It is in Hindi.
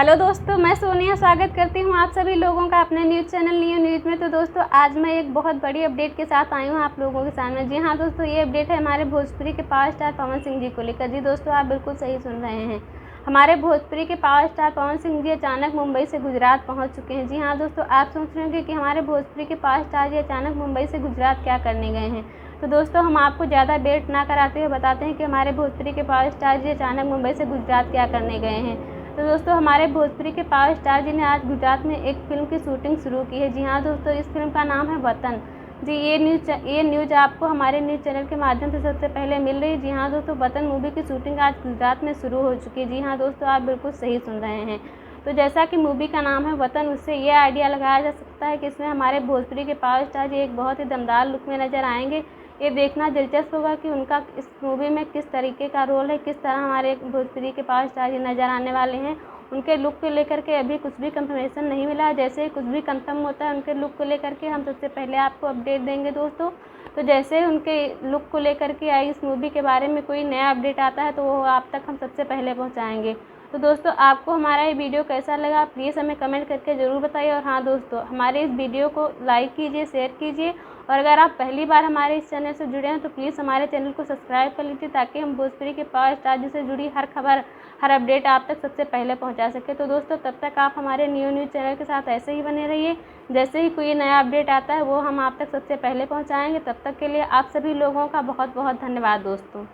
हेलो दोस्तों, मैं सोनिया स्वागत करती हूँ आप सभी लोगों का अपने न्यूज़ चैनल नियो न्यूज़ में। तो दोस्तों, आज मैं एक बहुत बड़ी अपडेट के साथ आई हूँ आप लोगों के सामने। जी हाँ दोस्तों, ये अपडेट है हमारे भोजपुरी के पावर स्टार पवन सिंह जी को लेकर। जी दोस्तों, आप बिल्कुल सही सुन रहे हैं। हमारे भोजपुरी के पावर स्टार पवन सिंह जी अचानक मुंबई से गुजरात पहुँच चुके हैं। जी हाँ दोस्तों, आप सोच रहे होंगे कि हमारे भोजपुरी के पावर स्टार जी अचानक मुंबई से गुजरात क्या करने गए हैं। तो दोस्तों, हम आपको ज़्यादा वेट ना कराते हुए बताते हैं कि हमारे भोजपुरी के पावर स्टार जी अचानक मुंबई से गुजरात क्या करने गए हैं। तो दोस्तों, हमारे भोजपुरी के पावर स्टार जी ने आज गुजरात में एक फ़िल्म की शूटिंग शुरू की है। जी हाँ दोस्तों, इस फिल्म का नाम है वतन। जी ये न्यूज़ आपको हमारे न्यूज़ चैनल के माध्यम से सबसे पहले मिल रही है। जी हाँ दोस्तों, वतन मूवी की शूटिंग आज गुजरात में शुरू हो चुकी है। जी हाँ दोस्तों, आप बिल्कुल सही सुन रहे हैं। तो जैसा कि मूवी का नाम है वतन, उससे ये आइडिया लगाया जा सकता है कि इसमें हमारे भोजपुरी के पावर स्टार जी एक बहुत ही दमदार लुक में नज़र आएंगे। ये देखना दिलचस्प होगा कि उनका इस मूवी में किस तरीके का रोल है, किस तरह हमारे भोजपुरी के पावर स्टार जी नज़र आने वाले हैं। उनके लुक को लेकर के अभी कुछ भी कंफर्मेशन नहीं मिला है। जैसे ही कुछ भी कंफर्म होता है उनके लुक को लेकर के, हम सबसे पहले आपको अपडेट देंगे दोस्तों। तो जैसे ही उनके लुक को लेकर के आई इस मूवी के बारे में कोई नया अपडेट आता है तो वो आप तक हम सबसे पहले पहुंचाएंगे। तो दोस्तों, आपको हमारा ये वीडियो कैसा लगा प्लीज़ हमें कमेंट करके ज़रूर बताइए। और हाँ दोस्तों, हमारे इस वीडियो को लाइक कीजिए, शेयर कीजिए। और अगर आप पहली बार हमारे इस चैनल से जुड़े हैं तो प्लीज़ हमारे चैनल को सब्सक्राइब कर लीजिए, ताकि हम भोजपुरी के पावर स्टार जी से जुड़ी हर खबर, हर अपडेट आप तक सबसे पहले पहुंचा सके। तो दोस्तों, तब तक आप हमारे नियो न्यूज़ चैनल के साथ ऐसे ही बने रहिए। जैसे ही कोई नया अपडेट आता है वो हम आप तक सबसे पहले पहुंचाएंगे। तब तक के लिए आप सभी लोगों का बहुत बहुत धन्यवाद दोस्तों।